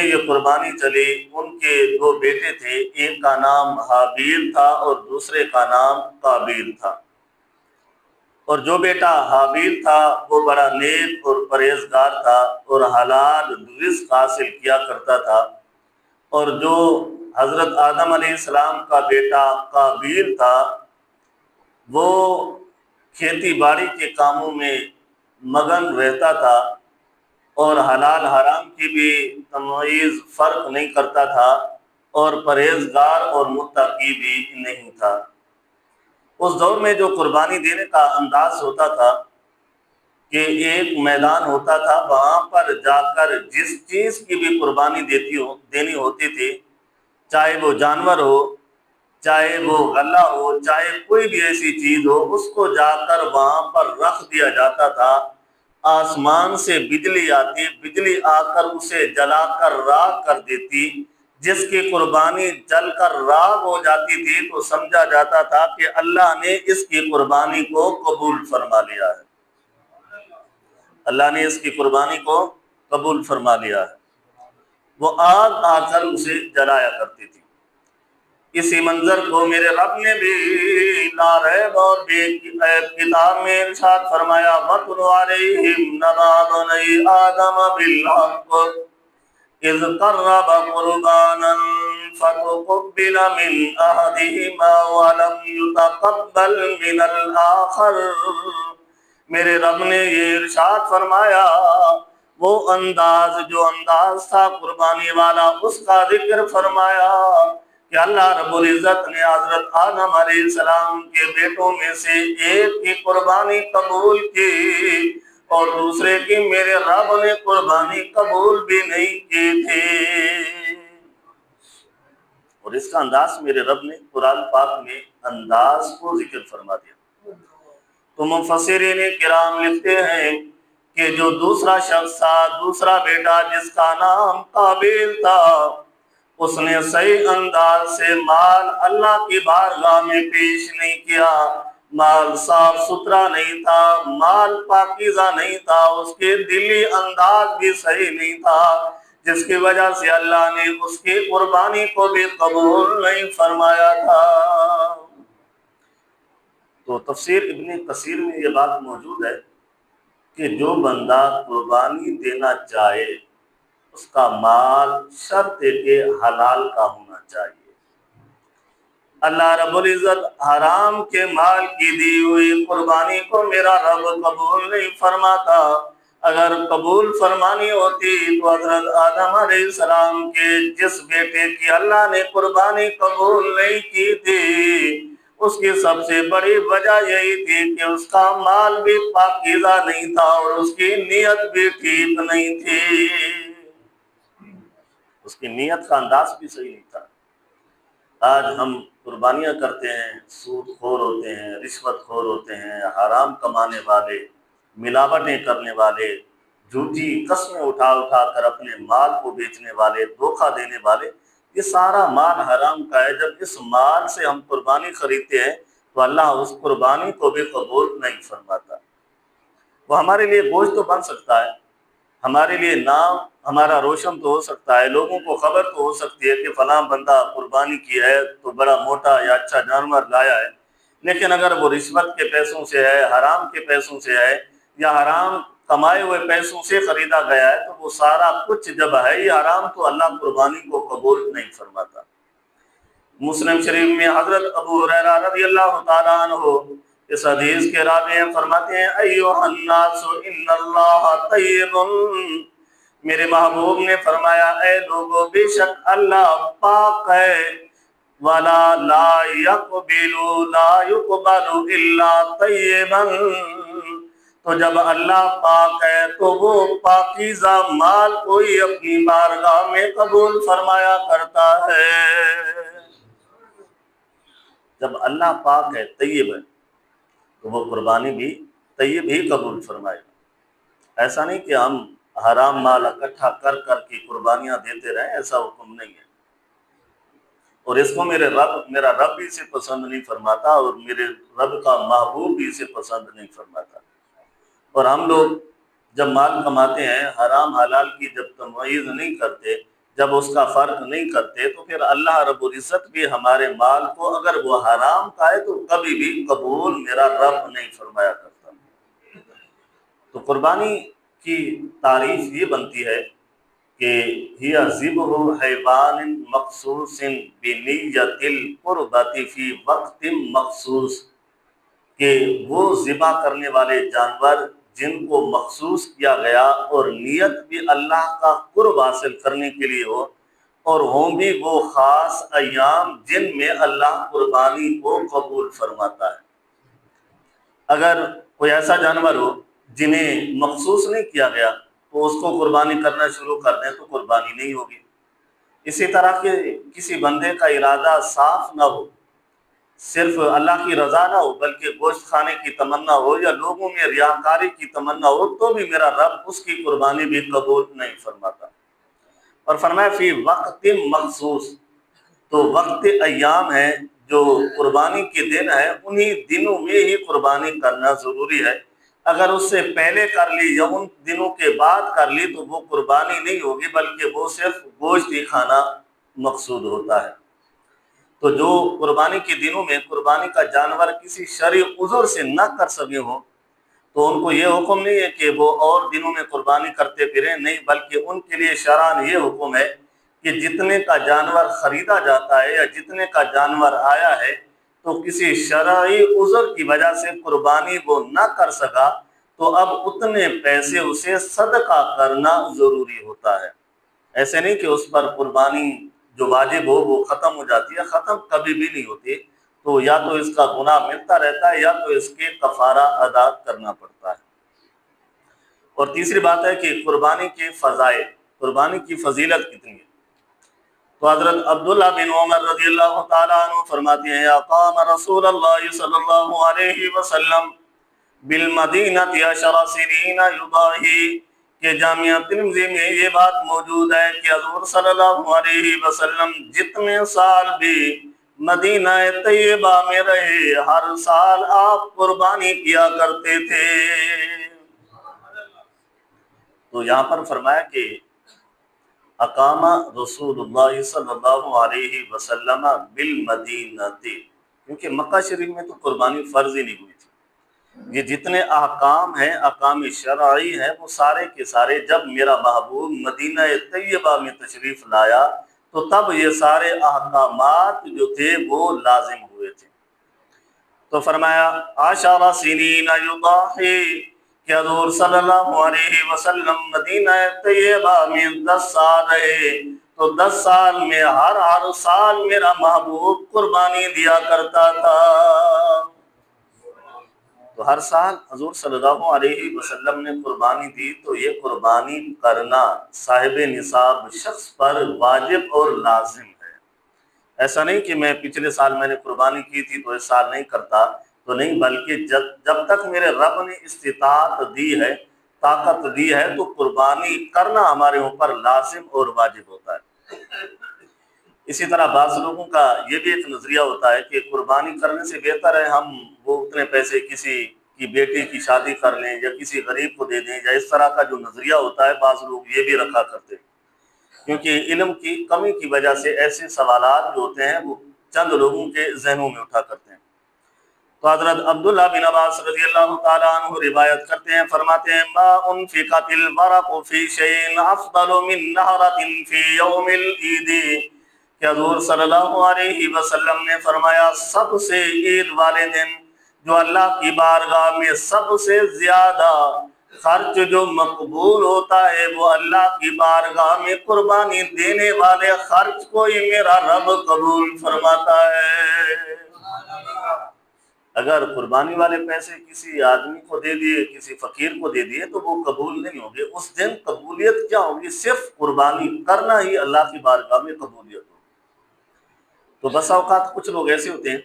میں یہ قربانی چلی، ان کے دو بیٹے تھے، ایک کا نام حابیل تھا اور دوسرے کا نام قابیل تھا۔ اور جو بیٹا حابیل تھا وہ بڑا نیک اور پرہیزگار تھا اور حلال رزق حاصل کیا کرتا تھا، اور جو حضرت آدم علیہ السلام کا بیٹا قابیل تھا وہ کھیتی باڑی کے کاموں میں مگن رہتا تھا اور حلال حرام کی بھی تمیز فرق نہیں کرتا تھا اور پرہیزگار اور متقی بھی نہیں تھا۔ اس دور میں جو قربانی دینے کا انداز ہوتا تھا کہ ایک میدان ہوتا تھا، وہاں پر جا کر جس چیز کی بھی قربانی دینی ہوتی تھی، چاہے وہ جانور ہو، چاہے وہ غلہ ہو، چاہے کوئی بھی ایسی چیز ہو، اس کو جا کر وہاں پر رکھ دیا جاتا تھا۔ آسمان سے بجلی آتی، بجلی آ کر اسے جلا کر راکھ کر دیتی۔ جس کی قربانی جل کر راکھ ہو جاتی تھی تو سمجھا جاتا تھا کہ اللہ نے اس کی قربانی کو قبول فرما لیا ہے، اللہ نے اس کی قربانی کو قبول فرما لیا ہے۔ وہ آگ آ کر اسے جلایا کرتی تھی۔ اسی منظر کو میرے رب نے بھی لا ریب اور بے کتاب میں ارشاد فرمایا، وَاتْلُ عَلَيْهِمْ نَبَأَ بَنِي آدَمَ بِالْحَقِّ إِذْ قَرَّبَا قُرْبَانًا فَتُقُبِّلَ مِنْ أَحَدِهِمَا وَلَمْ يُتَقَبَّلْ مِنَ الْآخَرِ۔ میرے رب نے یہ ارشاد فرمایا، وہ انداز جو انداز تھا قربانی والا، اس کا ذکر فرمایا کہ اللہ رب العزت نے حضرت آدم علیہ السلام کے بیٹوں میں سے ایک کی قربانی قبول کی اور دوسرے کی میرے رب نے قربانی قبول بھی نہیں کی تھی۔ اور اس کا انداز میرے رب نے قرآن پاک میں انداز کو ذکر فرما دیا۔ تو مفسرین کرام لکھتے ہیں کہ جو دوسرا شخص تھا، دوسرا بیٹا جس کا نام قابیل تھا، اس نے صحیح انداز سے مال اللہ کی بارگاہ میں پیش نہیں کیا۔ مال صاف ستھرا نہیں تھا، مال پاکیزہ نہیں تھا، اس کے دلی انداز بھی صحیح نہیں تھا، جس کی وجہ سے اللہ نے اس کی قربانی کو بھی قبول نہیں فرمایا تھا۔ تو تفسیر ابن کثیر میں یہ بات موجود ہے کہ جو بندہ قربانی دینا چاہے اس کا مال شرط ہے کہ حلال کا ہونا چاہیے۔ اللہ رب العزت حرام کے مال کی دی ہوئی قربانی کو میرا رب قبول نہیں فرماتا۔ اگر قبول فرمانی ہوتی تو حضرت آدم علیہ السلام کے جس بیٹے کی اللہ نے قربانی قبول نہیں کی تھی، اس کی سب سے بڑی وجہ یہی تھی کہ اس کا مال بھی پاکیزہ نہیں تھا اور اس کی نیت بھی ٹھیک نہیں تھی، اس کی نیت کا انداز بھی صحیح نہیں تھا۔ آج ہم قربانیاں کرتے ہیں، سود خور ہوتے ہیں، رشوت خور ہوتے ہیں، حرام کمانے والے، ملاوٹیں کرنے والے، جھوٹی قسمیں اٹھا اٹھا کر اپنے مال کو بیچنے والے، دھوکہ دینے والے، یہ سارا مال حرام کا ہے۔ جب اس مال سے ہم قربانی خریدتے ہیں تو اللہ اس قربانی کو بھی قبول نہیں فرماتا۔ وہ ہمارے لیے بوجھ تو بن سکتا ہے، ہمارے لیے نام ہمارا روشن تو ہو سکتا ہے، لوگوں کو خبر تو ہو سکتی ہے کہ فلاں بندہ قربانی کی ہے تو بڑا موٹا یا اچھا جانور لایا ہے، لیکن اگر وہ رشوت کے پیسوں سے ہے، حرام کے پیسوں سے ہے یا حرام کمائے ہوئے پیسوں سے خریدا گیا ہے تو وہ سارا کچھ جب ہے ہی حرام تو اللہ قربانی کو قبول نہیں فرماتا۔ مسلم شریف میں حضرت ابو ہریرہ رضی اللہ تعالیٰ عنہ اس حدیث کے راوی فرماتے ہیں، ایھا الناس ان اللہ طیب، میرے محبوب نے فرمایا اے لوگو بے شک اللہ پاک ہے، ولا لا يقبل الا طیبا، تو جب اللہ پاک ہے تو وہ پاکیزہ مال کوئی اپنی بارگاہ میں قبول فرمایا کرتا ہے۔ جب اللہ پاک ہے، طیب ہے، تو وہ قربانی بھی طیب ہی قبول فرمائے گا۔ ایسا نہیں کہ ہم حرام مال اکٹھا کر کر کی قربانیاں دیتے رہیں، ایسا حکم نہیں ہے، اور اس کو میرا رب بھی اسے پسند نہیں فرماتا اور میرے رب کا محبوب بھی اسے پسند نہیں فرماتا۔ اور ہم لوگ جب مال کماتے ہیں حرام حلال کی جب تمیز نہیں کرتے، جب اس کا فرق نہیں کرتے تو پھر اللہ رب العزت بھی ہمارے مال کو اگر وہ حرام کا ہے تو کبھی بھی قبول میرا رب نہیں فرمایا کرتا۔ تو قربانی کی تعریف یہ بنتی ہے کہ ہی ذبح حیوان مخصوص بنیت القربۃ فی وقت مخصوص، کہ وہ ذبح کرنے والے جانور جن کو مخصوص کیا گیا اور نیت بھی اللہ کا قرب حاصل کرنے کے لیے ہو، اور ہوں بھی وہ خاص ایام جن میں اللہ قربانی کو قبول فرماتا ہے۔ اگر کوئی ایسا جانور ہو جنہیں مخصوص نہیں کیا گیا تو اس کو قربانی کرنا شروع کر دیں تو قربانی نہیں ہوگی۔ اسی طرح کہ کسی بندے کا ارادہ صاف نہ ہو، صرف اللہ کی رضا نہ ہو بلکہ گوشت کھانے کی تمنا ہو یا لوگوں میں ریاکاری کی تمنا ہو، تو بھی میرا رب اس کی قربانی بھی قبول نہیں فرماتا۔ اور فرمایا فی وقت مخصوص، تو وقت ایام ہے جو قربانی کے دن ہے، انہی دنوں میں ہی قربانی کرنا ضروری ہے۔ اگر اس سے پہلے کر لی یا ان دنوں کے بعد کر لی تو وہ قربانی نہیں ہوگی بلکہ وہ صرف گوشت ہی کھانا مقصود ہوتا ہے۔ تو جو قربانی کے دنوں میں قربانی کا جانور کسی شرعی عذر سے نہ کر سکے ہوں تو ان کو یہ حکم نہیں ہے کہ وہ اور دنوں میں قربانی کرتے پھریں، نہیں، بلکہ ان کے لیے شرعاً یہ حکم ہے کہ جتنے کا جانور خریدا جاتا ہے یا جتنے کا جانور آیا ہے تو کسی شرعی عذر کی وجہ سے قربانی وہ نہ کر سکا تو اب اتنے پیسے اسے صدقہ کرنا ضروری ہوتا ہے۔ ایسے نہیں کہ اس پر قربانی جو واجب ہو وہ ختم ہو جاتی ہے، ختم کبھی بھی نہیں ہوتی، تو یا تو اس کا گناہ ملتا رہتا ہے یا تو اس کے کفارہ ادا کرنا پڑتا ہے۔ اور تیسری بات ہے کہ قربانی کے فضائل، قربانی کی فضیلت کتنی ہے۔ تو حضرت عبداللہ بن عمر رضی اللہ تعالیٰ عنہ فرماتے ہیں اقام رسول اللہ صلی اللہ علیہ وسلم بالمدینہ 10 سنین یضاحی، کہ جامعہ ترمذی میں یہ بات موجود ہے کہ حضور صلی اللہ علیہ وسلم جتنے سال بھی مدینہ طیبہ میں رہے ہر سال آپ قربانی کیا کرتے تھے۔ تو یہاں پر فرمایا کہ اقام رسول اللہ صلی اللہ علیہ وسلم بالمدینہ، کیونکہ مکہ شریف میں تو قربانی فرض ہی نہیں ہوئی تھی۔ یہ جتنے احکام ہیں، احکام شرعی ہیں، وہ سارے کے سارے جب میرا محبوب مدینہ طیبہ میں تشریف لایا تو تب یہ سارے احکامات جو تھے وہ لازم ہوئے تھے۔ تو فرمایا 10 سنین یضاحی، کہ حضور صلی اللہ علیہ وسلم مدینہ طیبہ میں 10 سال رہے، تو 10 سال میں ہر سال میرا محبوب قربانی دیا کرتا تھا۔ تو ہر سال حضور صلی اللہ علیہ وسلم نے قربانی دی، تو یہ قربانی کرنا صاحب نصاب شخص پر واجب اور لازم ہے۔ ایسا نہیں کہ میں پچھلے سال میں نے قربانی کی تھی تو اس سال نہیں کرتا، تو نہیں، بلکہ جب تک میرے رب نے استطاعت دی ہے، طاقت دی ہے، تو قربانی کرنا ہمارے اوپر لازم اور واجب ہوتا ہے۔ اسی طرح بعض لوگوں کا یہ بھی ایک نظریہ ہوتا ہے کہ قربانی کرنے سے بہتر ہے ہم وہ اتنے پیسے کسی کی بیٹی کی شادی کر لیں یا کسی غریب کو دے دیں، یا اس طرح کا جو نظریہ ہوتا ہے بعض لوگ یہ بھی رکھا کرتے ہیں، کیونکہ علم کی کمی کی وجہ سے ایسے سوالات جو ہوتے ہیں وہ چند لوگوں کے ذہنوں میں اٹھا کرتے ہیں۔ تو حضرت عبداللہ بن عباس رضی اللہ تعالیٰ عنہ روایت کرتے ہیں، فرماتے ہیں ما انفقت الورق فی شیء افضل من نہرۃ فی یوم العید، کہ حضور صلی اللہ علیہ وسلم نے فرمایا سب سے عید والے دن جو اللہ کی بارگاہ میں سب سے زیادہ خرچ جو مقبول ہوتا ہے وہ اللہ کی بارگاہ میں قربانی دینے والے خرچ کو ہی میرا رب قبول فرماتا ہے۔ اگر قربانی والے پیسے کسی آدمی کو دے دیے، کسی فقیر کو دے دیے تو وہ قبول نہیں ہوگے۔ اس دن قبولیت کیا ہوگی؟ صرف قربانی کرنا ہی اللہ کی بارگاہ میں قبولیت ہوگی۔ تو بسا اوقات کچھ لوگ ایسے ہوتے ہیں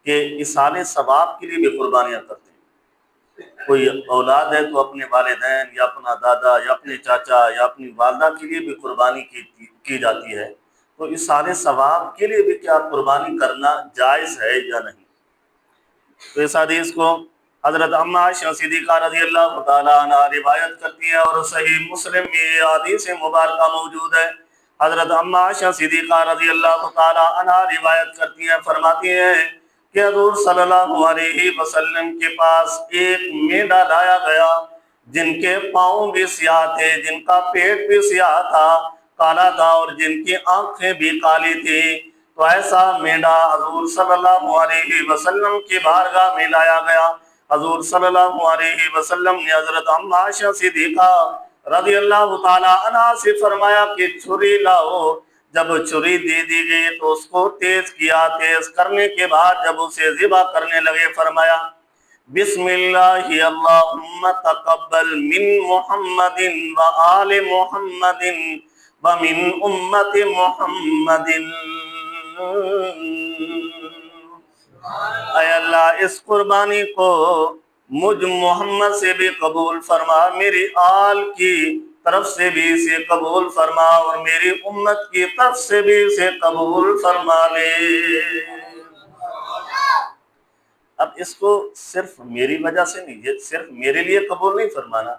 کہ اصالِ ثواب کے لیے بھی قربانیاں کرتے ہیں۔ کوئی اولاد ہے تو اپنے والدین یا اپنا دادا یا اپنے چاچا یا اپنی والدہ کے لیے بھی قربانی کی جاتی ہے، تو اصالِ ثواب کے لیے بھی کیا قربانی کرنا جائز ہے یا نہیں؟ تو اس حدیث کو حضرت اما عائشہ صدیقہ رضی اللہ تعالیٰ عنہ روایت کرتی ہیں، اور صحیح مسلم میں یہ حدیث مبارکہ موجود ہے۔ حضرت اما عائشہ صدیقہ رضی اللہ تعالی عنہا روایت کرتی ہیں، فرماتی ہیں کہ حضور صلی اللہ علیہ وسلم کے پاس ایک مینڈا لایا گیا جن کے پاؤں بھی سیاہ تھے، جن کا پیٹ بھی سیاہ تھا، کالا تھا، اور جن کی آنکھیں بھی کالی تھی۔ تو ایسا مینڈا حضور صلی اللہ علیہ وسلم کی بارگاہ میں لایا گیا۔ حضور صلی اللہ علیہ وسلم نے حضرت اما عائشہ صدیقہ رضی اللہ تعالی عنہ سے فرمایا کہ چھری لاؤ۔ جب چھری دے دی گئی تو اس کو تیز کیا، تیز کرنے کے بعد جب اسے ذبح کرنے لگے فرمایا بسم اللہ اللہم تقبل من محمد و آل محمد و من امت محمد، اے اللہ اس قربانی کو مجھ محمد سے بھی قبول فرما، میری آل کی طرف سے بھی اسے قبول فرما، اور میری امت کی طرف سے بھی اسے قبول فرما لے۔ اب اس کو صرف میری وجہ سے نہیں، صرف میرے لیے قبول نہیں فرمانا،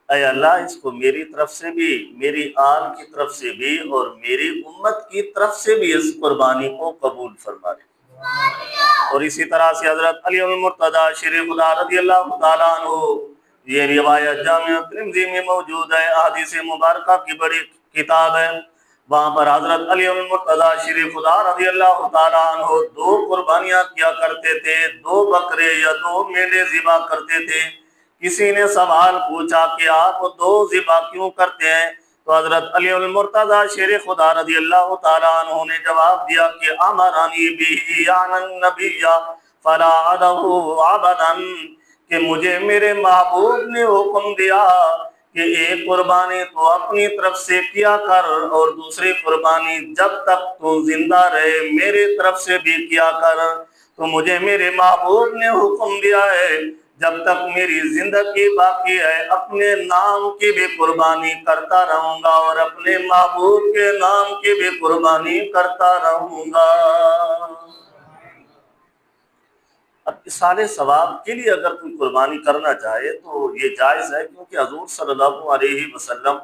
اے اللہ اس کو میری طرف سے بھی، میری آل کی طرف سے بھی، اور میری امت کی طرف سے بھی اس قربانی کو قبول فرما لے۔ اور اسی طرح سے حضرت علی المرتضیٰ شیر خدا رضی اللہ تعالیٰ عنہ، یہ روایت جامع ترمذی میں موجود ہے، احادیث مبارکہ کی بڑی کتاب ہے۔ وہاں پر حضرت علی المرتضیٰ شیر خدا رضی اللہ تعالیٰ عنہ 2 قربانیاں کیا کرتے تھے، 2 بکرے یا 2 مینڈے ذبح کرتے تھے۔ کسی نے سوال پوچھا کہ آپ 2 ذبح کیوں کرتے ہیں؟ تو حضرت علی المرتضیٰ شیر خدا رضی اللہ تعالیٰ عنہ نے جواب دیا کہ امرانی بھی یعنی النبی فلا عدہ عبدا، کہ مجھے میرے محبوب نے حکم دیا کہ ایک قربانی تو اپنی طرف سے کیا کر، اور دوسری قربانی جب تک تو زندہ رہے میرے طرف سے بھی کیا کر۔ تو مجھے میرے محبوب نے حکم دیا ہے جب تک میری زندگی باقی ہے اپنے نام کی بھی قربانی کرتا رہوں گا، اور اپنے محبوب کے نام کی بھی قربانی کرتا رہوں گا۔ اب اصال ثواب کے لیے اگر کوئی قربانی کرنا چاہے تو یہ جائز ہے، کیونکہ حضور صلی اللہ علیہ وسلم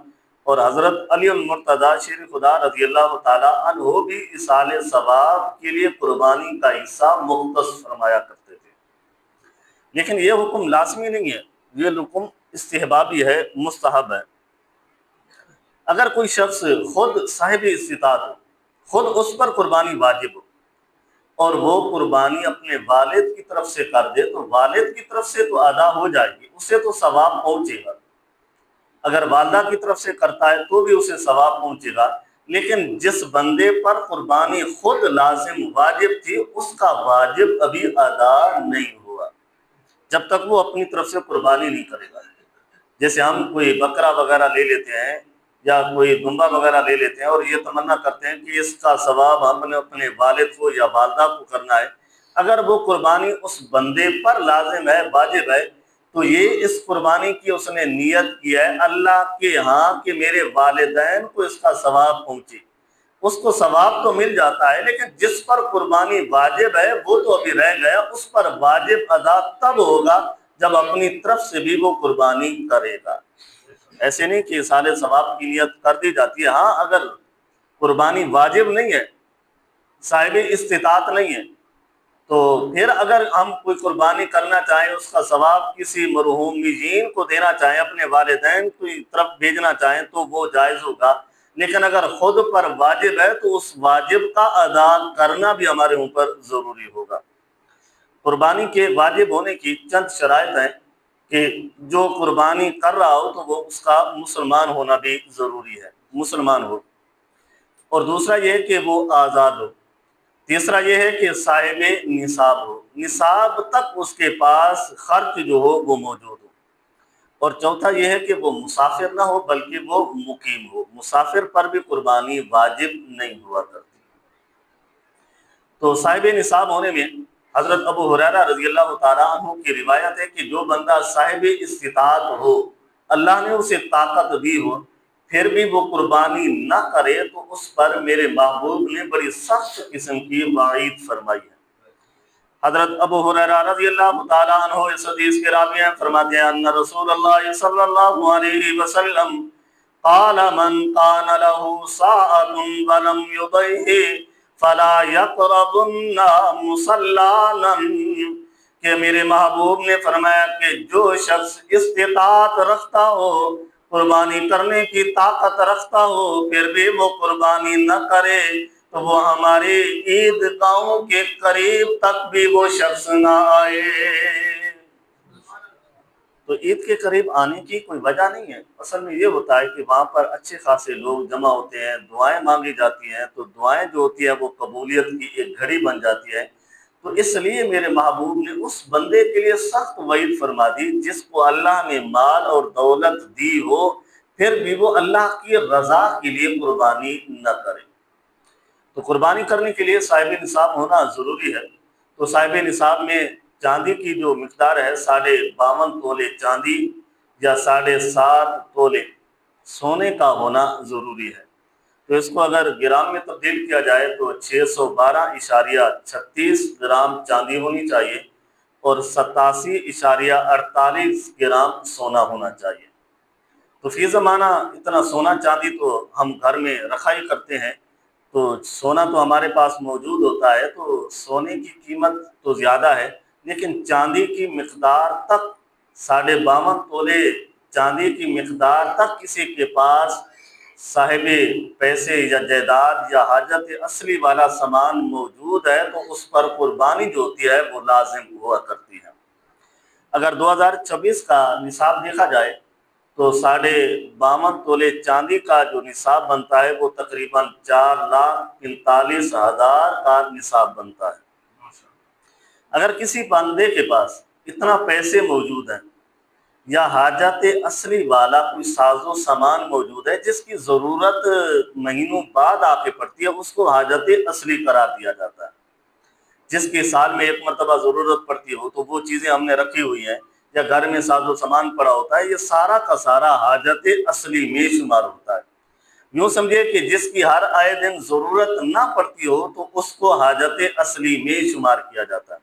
اور حضرت علی المرتضیٰ شیر خدا رضی اللہ تعالیٰ عنہ بھی اصال ثواب کے لیے قربانی کا حصہ مختص فرمایا کرتے تھے۔ لیکن یہ حکم لازمی نہیں ہے، یہ حکم استحبابی ہے، مستحب ہے۔ اگر کوئی شخص خود صاحب استطاعت ہو، خود اس پر قربانی واجب ہو، اور وہ قربانی اپنے والد کی طرف سے کر دے تو والد کی طرف سے تو ادا ہو جائے گی، اسے تو ثواب پہنچے گا۔ اگر والدہ کی طرف سے کرتا ہے تو بھی اسے ثواب پہنچے گا، لیکن جس بندے پر قربانی خود لازم واجب تھی اس کا واجب ابھی ادا نہیں ہوا جب تک وہ اپنی طرف سے قربانی نہیں کرے گا۔ جیسے ہم کوئی بکرا وغیرہ لے لیتے ہیں یا کوئی دمبا وغیرہ لے لیتے ہیں اور یہ تمنا کرتے ہیں کہ اس کا ثواب ہم نے اپنے والد کو یا والدہ کو کرنا ہے، اگر وہ قربانی اس بندے پر لازم ہے، واجب ہے، تو یہ اس قربانی کی اس نے نیت کی ہے اللہ کے ہاں کہ میرے والدین کو اس کا ثواب پہنچے، اس کو ثواب تو مل جاتا ہے، لیکن جس پر قربانی واجب ہے وہ تو ابھی رہ گیا، اس پر واجب ادا تب ہوگا جب اپنی طرف سے بھی وہ قربانی کرے گا۔ ایسے نہیں کہ اصال ثواب کی نیت کر دی جاتی ہے، ہاں اگر قربانی واجب نہیں ہے، صاحب استطاعت نہیں ہے، تو پھر اگر ہم کوئی قربانی کرنا چاہیں، اس کا ثواب کسی مرحومین کو دینا چاہیں، اپنے والدین کی طرف بھیجنا چاہیں تو وہ جائز ہوگا، لیکن اگر خود پر واجب ہے تو اس واجب کا ادا کرنا بھی ہمارے اوپر ضروری ہوگا۔ قربانی کے واجب ہونے کی چند شرائط ہیں کہ جو قربانی کر رہا ہو تو وہ اس کا مسلمان ہونا بھی ضروری ہے، مسلمان ہو، اور دوسرا یہ ہے کہ وہ آزاد ہو، تیسرا یہ ہے کہ صاحب نصاب ہو، نصاب تک اس کے پاس خرچ جو ہو وہ موجود ہو، اور چوتھا یہ ہے کہ وہ مسافر نہ ہو بلکہ وہ مقیم ہو، مسافر پر بھی قربانی واجب نہیں ہوا کرتی۔ تو صاحب نصاب ہونے میں حضرت ابو ہریرہ رضی اللہ تعالیٰ عنہ کی روایت ہے کہ جو بندہ صاحب استطاعت ہو، اللہ نے اسے طاقت دی ہو، پھر بھی وہ قربانی نہ کرے تو اس پر میرے محبوب نے بڑی سخت قسم کی وعید فرمائی ہے۔ حضرت ابو ہریرہ رضی اللہ تعالیٰ عنہ اس حدیث کے راوی ہیں، فرماتے ہیں ان رسول اللہ صلی اللہ علیہ وسلم قال من كان له ساعة ولم يضيع فلا يقربن مصلانا، کہ میرے محبوب نے فرمایا کہ جو شخص استطاعت رکھتا ہو، قربانی کرنے کی طاقت رکھتا ہو، پھر بھی وہ قربانی نہ کرے تو وہ ہمارے عیدگاہوں کے قریب تک بھی وہ شخص نہ آئے۔ تو عید کے قریب آنے کی کوئی وجہ نہیں ہے، اصل میں یہ ہوتا ہے کہ وہاں پر اچھے خاصے لوگ جمع ہوتے ہیں، دعائیں مانگی جاتی ہیں، تو دعائیں جو ہوتی ہیں وہ قبولیت کی ایک گھڑی بن جاتی ہے۔ تو اس لیے میرے محبوب نے اس بندے کے لیے سخت وعید فرما دی جس کو اللہ نے مال اور دولت دی ہو پھر بھی وہ اللہ کی رضا کے لیے قربانی نہ کرے۔ تو قربانی کرنے کے لیے صاحب نصاب ہونا ضروری ہے۔ تو صاحب نصاب میں چاندی کی جو مقدار ہے 52.5 تولے چاندی یا 7.5 تولے سونے کا ہونا ضروری ہے۔ تو اس کو اگر گرام میں تبدیل کیا جائے تو 612.36 گرام چاندی ہونی چاہیے اور 87.48 گرام سونا ہونا چاہیے۔ تو فی زمانہ اتنا سونا چاندی تو ہم گھر میں رکھا ہی کرتے ہیں، تو سونا تو ہمارے پاس موجود ہوتا ہے، تو سونے کی قیمت تو زیادہ ہے، لیکن چاندی کی مقدار تک 52.5 تولے چاندی کی مقدار تک کسی کے پاس صاحب پیسے یا جائیداد یا حاجت اصلی والا سامان موجود ہے تو اس پر قربانی جو ہوتی ہے وہ لازم ہوا کرتی ہے۔ اگر 2026 کا نصاب دیکھا جائے تو 52.5 تولے چاندی کا جو نصاب بنتا ہے وہ تقریباً 4,45,000 کا نصاب بنتا ہے۔ اگر کسی بندے کے پاس اتنا پیسے موجود ہیں یا حاجت اصلی والا کوئی ساز و سامان موجود ہے جس کی ضرورت مہینوں بعد آ کے پڑتی ہے، اس کو حاجت اصلی قرار دیا جاتا ہے۔ جس کی سال میں ایک مرتبہ ضرورت پڑتی ہو تو وہ چیزیں ہم نے رکھی ہوئی ہیں یا گھر میں ساز و سامان پڑا ہوتا ہے، یہ سارا کا سارا حاجت اصلی میں شمار ہوتا ہے۔ یوں سمجھے کہ جس کی ہر آئے دن ضرورت نہ پڑتی ہو تو اس کو حاجت اصلی میں شمار کیا جاتا ہے۔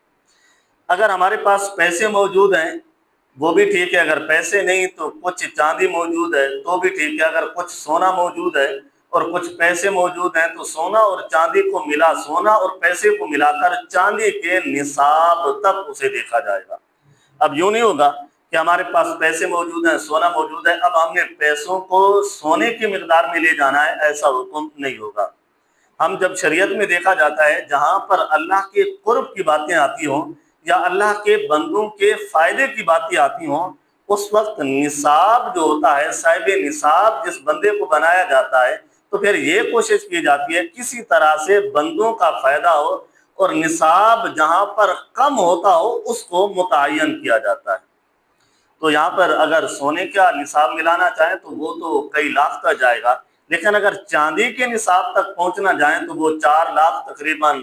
اگر ہمارے پاس پیسے موجود ہیں وہ بھی ٹھیک ہے، اگر پیسے نہیں تو کچھ چاندی موجود ہے تو بھی ٹھیک ہے، اگر کچھ سونا موجود ہے اور کچھ پیسے موجود ہیں تو سونا اور چاندی کو ملا، سونا اور پیسے کو ملا کر چاندی کے نصاب تک اسے دیکھا جائے گا۔ اب یوں نہیں ہوگا کہ ہمارے پاس پیسے موجود ہیں، سونا موجود ہے، اب ہم نے پیسوں کو سونے کی مقدار میں لے جانا ہے، ایسا حکم نہیں ہوگا۔ ہم جب شریعت میں دیکھا جاتا ہے جہاں پر اللہ کے قرب کی باتیں آتی ہوں یا اللہ کے بندوں کے فائدے کی باتیں آتی ہوں، اس وقت نصاب جو ہوتا ہے، صاحب نصاب جس بندے کو بنایا جاتا ہے، تو پھر یہ کوشش کی جاتی ہے کسی طرح سے بندوں کا فائدہ ہو اور نصاب جہاں پر کم ہوتا ہو اس کو متعین کیا جاتا ہے۔ تو یہاں پر اگر سونے کا نصاب ملانا چاہیں تو وہ تو کئی لاکھ کا جائے گا، لیکن اگر چاندی کے نصاب تک پہنچنا جائیں تو وہ 4 لاکھ تقریباً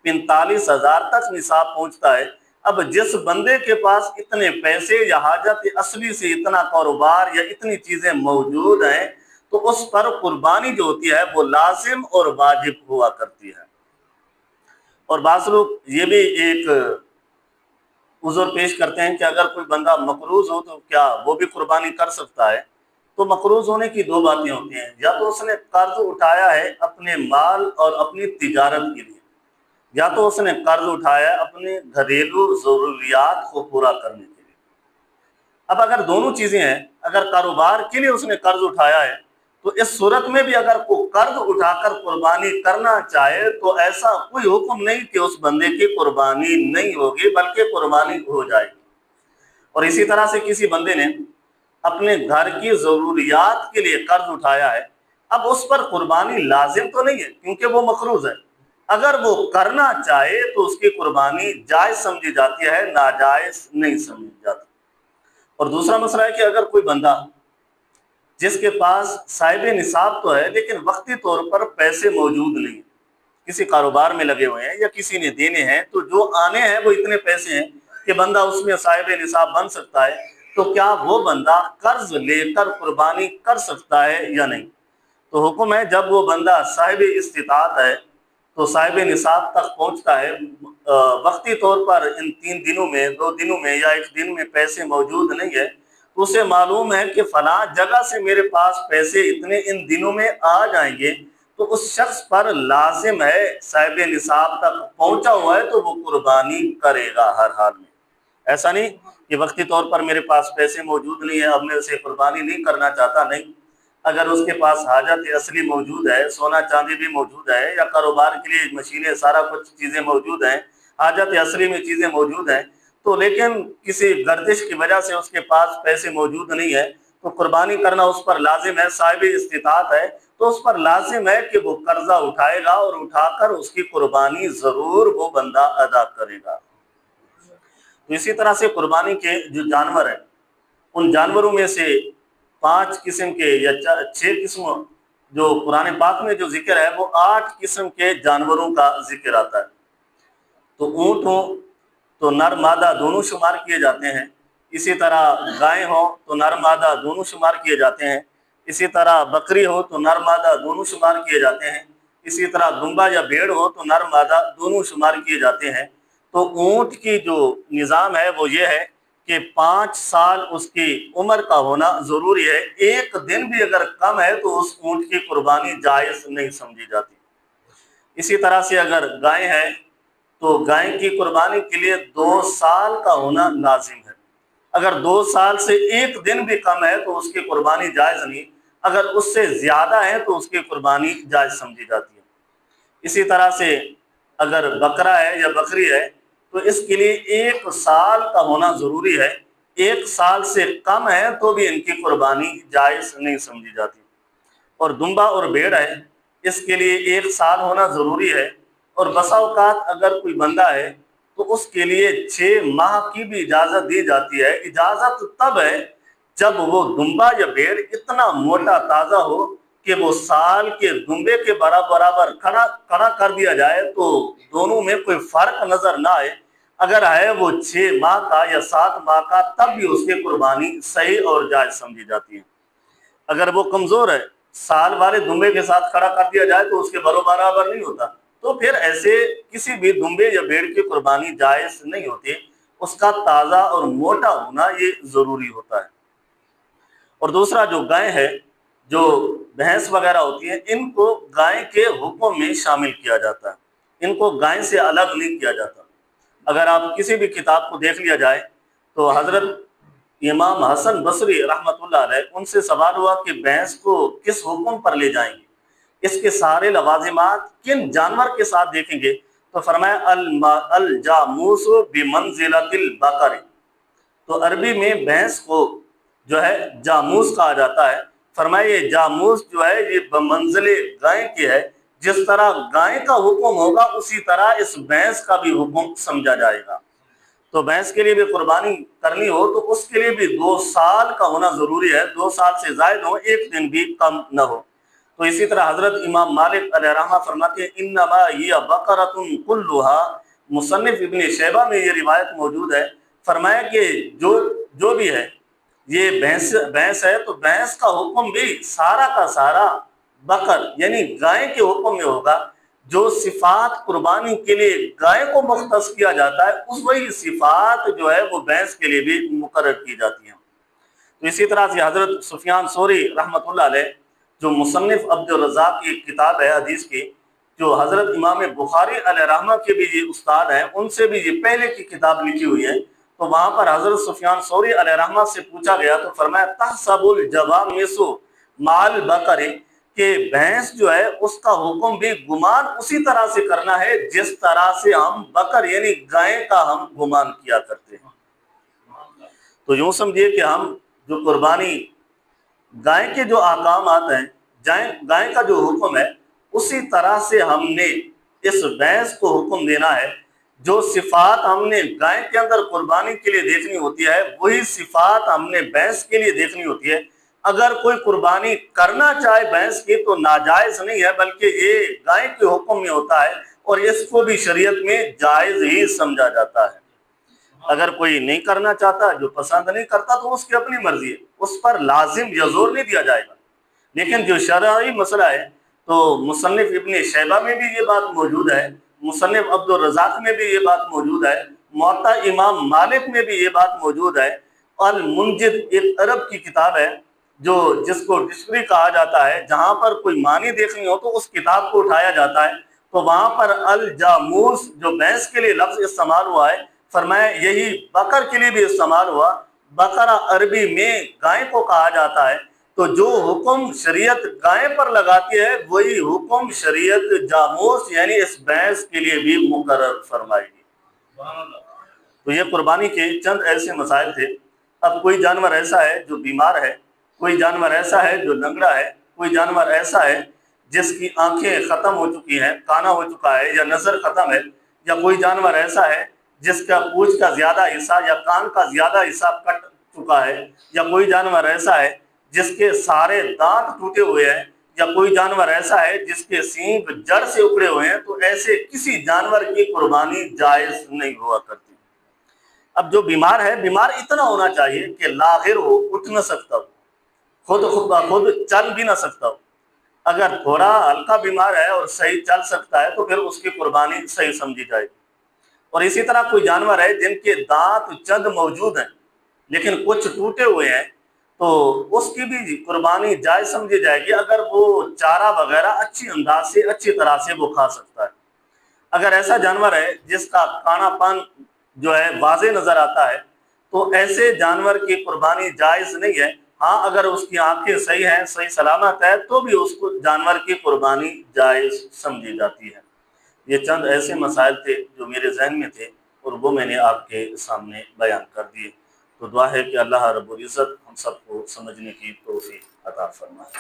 45,000 تک نصاب پہنچتا ہے۔ اب جس بندے کے پاس اتنے پیسے یا حاجت اصلی سے اتنا کاروبار یا اتنی چیزیں موجود ہیں تو اس پر قربانی جو ہوتی ہے وہ لازم اور واجب ہوا کرتی ہے۔ اور بعض لوگ یہ بھی ایک عذر پیش کرتے ہیں کہ اگر کوئی بندہ مقروض ہو تو کیا وہ بھی قربانی کر سکتا ہے؟ تو مقروض ہونے کی 2 باتیں ہوتی ہیں، یا تو اس نے قرض اٹھایا ہے اپنے مال اور اپنی تجارت کے لیے، یا تو اس نے قرض اٹھایا ہے اپنے گھریلو ضروریات کو پورا کرنے کے لیے۔ اب اگر دونوں چیزیں ہیں، اگر کاروبار کے لیے اس نے قرض اٹھایا ہے تو اس صورت میں بھی اگر کوئی قرض اٹھا کر قربانی کرنا چاہے تو ایسا کوئی حکم نہیں کہ اس بندے کی قربانی نہیں ہوگی، بلکہ قربانی ہو جائے گی۔ اور اسی طرح سے کسی بندے نے اپنے گھر کی ضروریات کے لیے قرض اٹھایا ہے، اب اس پر قربانی لازم تو نہیں ہے کیونکہ وہ مقروض ہے، اگر وہ کرنا چاہے تو اس کی قربانی جائز سمجھی جاتی ہے، ناجائز نہیں سمجھی جاتی۔ اور دوسرا مسئلہ ہے کہ اگر کوئی بندہ جس کے پاس صاحب نصاب تو ہے لیکن وقتی طور پر پیسے موجود نہیں، کسی کاروبار میں لگے ہوئے ہیں یا کسی نے دینے ہیں، تو جو آنے ہیں وہ اتنے پیسے ہیں کہ بندہ اس میں صاحب نصاب بن سکتا ہے، تو کیا وہ بندہ قرض لے کر قربانی کر سکتا ہے یا نہیں؟ تو حکم ہے جب وہ بندہ صاحب استطاعت ہے تو صاحب نصاب تک پہنچتا ہے، وقتی طور پر ان 3 دنوں میں 2 دنوں میں یا 1 دن میں پیسے موجود نہیں ہے، تو اسے معلوم ہے کہ فلاں جگہ سے میرے پاس پیسے اتنے ان دنوں میں آ جائیں گے، تو اس شخص پر لازم ہے، صاحب نصاب تک پہنچا ہوا ہے تو وہ قربانی کرے گا ہر حال میں۔ ایسا نہیں کہ وقتی طور پر میرے پاس پیسے موجود نہیں ہیں، اب میں اسے قربانی نہیں کرنا چاہتا، نہیں۔ اگر اس کے پاس حاجت اصلی موجود ہے، سونا چاندی بھی موجود ہے، یا کاروبار کے لیے مشینیں، سارا کچھ چیزیں موجود ہیں، حاجت اصلی میں چیزیں موجود ہیں، تو لیکن کسی گردش کی وجہ سے اس کے پاس پیسے موجود نہیں ہے، تو قربانی کرنا اس پر لازم ہے، صاحب استطاعت ہے تو اس پر لازم ہے کہ وہ قرضہ اٹھائے گا اور اٹھا کر اس کی قربانی ضرور وہ بندہ ادا کرے گا۔ تو اسی طرح سے قربانی کے جو جانور ہیں، ان جانوروں میں سے 5 قسم کے یا 6 قسم جو قرآن پاک میں جو ذکر ہے، وہ 8 قسم کے جانوروں کا ذکر آتا ہے۔ تو اونٹ ہو تو نر مادہ دونوں شمار کیے جاتے ہیں، اسی طرح گائے ہو تو نر مادہ دونوں شمار کیے جاتے ہیں، اسی طرح بکری ہو تو نر مادہ دونوں شمار کیے جاتے ہیں، اسی طرح دمبا یا بھیڑ ہو تو نر مادہ دونوں شمار کیے جاتے ہیں۔ تو اونٹ کی جو نظام ہے وہ یہ ہے کہ 5 سال اس کی عمر کا ہونا ضروری ہے، ایک دن بھی اگر کم ہے تو اس اونٹ کی قربانی جائز نہیں سمجھی جاتی۔ اسی طرح سے اگر گائے ہے تو گائے کی قربانی کے لیے 2 سال کا ہونا لازم ہے، اگر 2 سال سے ایک دن بھی کم ہے تو اس کی قربانی جائز نہیں، اگر اس سے زیادہ ہے تو اس کی قربانی جائز سمجھی جاتی ہے۔ اسی طرح سے اگر بکرا ہے یا بکری ہے تو اس کے لیے 1 سال کا ہونا ضروری ہے، 1 سال سے کم ہے تو بھی ان کی قربانی جائز نہیں سمجھی جاتی۔ اور دمبا اور بھیڑ ہے، اس کے لیے 1 سال ہونا ضروری ہے، اور بسا اوقات اگر کوئی بندہ ہے تو اس کے لیے 6 ماہ کی بھی اجازت دی جاتی ہے۔ اجازت تب ہے جب وہ دمبا یا بھیڑ اتنا موٹا تازہ ہو کہ وہ سال کے دمبے کے برابر کھڑا کر دیا جائے تو دونوں میں کوئی فرق نظر نہ آئے۔ اگر ہے وہ 6 ماہ کا یا 7 ماہ کا، تب بھی اس کی قربانی صحیح اور جائز سمجھی جاتی ہے۔ اگر وہ کمزور ہے، سال والے دمبے کے ساتھ کھڑا کر دیا جائے تو اس کے برابر نہیں ہوتا، تو پھر ایسے کسی بھی دمبے یا بھیڑ کی قربانی جائز نہیں ہوتی، اس کا تازہ اور موٹا ہونا یہ ضروری ہوتا ہے۔ اور دوسرا جو گائے ہے، جو بھینس وغیرہ ہوتی ہیں، ان کو گائے کے حکم میں شامل کیا جاتا ہے، ان کو گائے سے الگ نہیں کیا جاتا۔ اگر آپ کسی بھی کتاب کو دیکھ لیا جائے تو حضرت امام حسن بصری رحمۃ اللہ علیہ، ان سے سوال ہوا کہ بھینس کو کس حکم پر لے جائیں گے، اس کے سارے لوازمات کن جانور کے ساتھ دیکھیں گے؟ تو فرمایا الجاموس بمنزلۃ البقر۔ تو عربی میں بھینس کو جو ہے جاموس کہا جاتا ہے۔ فرمایا یہ جاموس جو ہے یہ بمنزل گائے کی ہے، جس طرح گائے کا حکم ہوگا اسی طرح اس بھینس کا بھی حکم سمجھا جائے گا۔ تو بھینس کے لیے بھی قربانی کرنی ہو تو اس کے لیے بھی 2 سال کا ہونا ضروری ہے، 2 سال سے زائد ہو، ایک دن بھی کم نہ ہو۔ تو اسی طرح حضرت امام مالک علیہ رحمہ فرماتے ہیں انما ہی بقرۃ کلھا، مصنف ابن شیبہ میں یہ روایت موجود ہے۔ فرمایا کہ جو بھی ہے یہ بھینس ہے تو بھینس کا حکم بھی سارا کا سارا بقر یعنی گائے کے حکم میں ہوگا۔ جو صفات قربانی کے لیے گائے کو مختص کیا جاتا ہے، اس وہی صفات جو ہے وہ بھینس کے لیے بھی مقرر کی جاتی ہیں۔ تو اسی طرح سے حضرت سفیان ثوری رحمۃ اللہ علیہ، جو مصنف عبد الرزاق کی ایک کتاب ہے حدیث کی، جو حضرت امام بخاری علیہ رحمہ کے بھی یہ استاد ہیں، ان سے بھی یہ پہلے کی کتاب لکھی ہوئی ہے۔ تو وہاں پر حضرت سفیان ثوری علیہ رحمہ سے پوچھا گیا تو فرمایا تحسب الجوامس مع البقر، کہ بھینس جو ہے اس کا حکم بھی گمان اسی طرح سے کرنا ہے جس طرح سے ہم بکر یعنی گائے کا ہم گمان کیا کرتے ہیں۔ تو یوں سمجھیے کہ ہم جو قربانی گائے کے جو احکامات ہیں، گائے کا جو حکم ہے، اسی طرح سے ہم نے اس بھینس کو حکم دینا ہے۔ جو صفات ہم نے گائے کے اندر قربانی کے لیے دیکھنی ہوتی ہے، وہی صفات ہم نے بھینس کے لیے دیکھنی ہوتی ہے۔ اگر کوئی قربانی کرنا چاہے بھینس کی تو ناجائز نہیں ہے، بلکہ یہ گائے کے حکم میں ہوتا ہے اور اس کو بھی شریعت میں جائز ہی سمجھا جاتا ہے۔ اگر کوئی نہیں کرنا چاہتا، جو پسند نہیں کرتا، تو اس کی اپنی مرضی ہے، اس پر لازم یا زور نہیں دیا جائے گا۔ لیکن جو شرعی مسئلہ ہے تو مصنف ابن شیبہ میں بھی یہ بات موجود ہے، مصنف عبد الرزاق میں بھی یہ بات موجود ہے، موطا امام مالک میں بھی یہ بات موجود ہے المنجد ایک عرب کی کتاب ہے جس کو ڈکشنری کہا جاتا ہے، جہاں پر کوئی معنی دیکھنی ہو تو اس کتاب کو اٹھایا جاتا ہے، تو وہاں پر الجاموس جو بھینس کے لیے لفظ استعمال ہوا ہے، فرمایا یہی بکر کے لیے بھی استعمال ہوا۔ بقرہ عربی میں گائے کو کہا جاتا ہے، تو جو حکم شریعت گائے پر لگاتی ہے وہی حکم شریعت جاموس یعنی اس بھینس کے لیے بھی مقرر فرمائے گی۔ تو یہ قربانی کے چند ایسے مسائل تھے۔ اب کوئی جانور ایسا ہے جو بیمار ہے، کوئی جانور ایسا ہے جو لنگڑا ہے، کوئی جانور ایسا ہے جس کی آنکھیں ختم ہو چکی ہیں، کانا ہو چکا ہے یا نظر ختم ہے، یا کوئی جانور ایسا ہے جس کا پونچھ کا زیادہ حصہ یا کان کا زیادہ حصہ کٹ چکا ہے، یا کوئی جانور ایسا ہے جس کے سارے دانت ٹوٹے ہوئے ہیں، یا کوئی جانور ایسا ہے جس کے سینگ جڑ سے اکھڑے ہوئے ہیں، تو ایسے کسی جانور کی قربانی جائز نہیں ہوا کرتی۔ اب جو بیمار ہے، بیمار اتنا ہونا چاہیے کہ لاغر ہو، اٹھ نہ سکتا ہو، خود چل بھی نہ سکتا ہو۔ اگر تھوڑا ہلکا بیمار ہے اور صحیح چل سکتا ہے تو پھر اس کی قربانی صحیح سمجھی جائے گی۔ اور اسی طرح کوئی جانور ہے جن کے دانت چند موجود ہیں لیکن کچھ ٹوٹے ہوئے ہیں، تو اس کی بھی قربانی جائز سمجھی جائے گی اگر وہ چارہ وغیرہ اچھی انداز سے اچھی طرح سے وہ کھا سکتا ہے۔ اگر ایسا جانور ہے جس کا کھانا پان جو ہے واضح نظر آتا ہے تو ایسے جانور کی قربانی جائز نہیں ہے۔ ہاں اگر اس کی آنکھیں صحیح ہیں، صحیح سلامت ہے، تو بھی اس کو جانور کی قربانی جائز سمجھی جاتی ہے۔ یہ چند ایسے مسائل تھے جو میرے ذہن میں تھے اور وہ میں نے آپ کے سامنے بیان کر دیے۔ تو دعا ہے کہ اللہ رب العزت ہم سب کو سمجھنے کی توفیق عطا فرمائے۔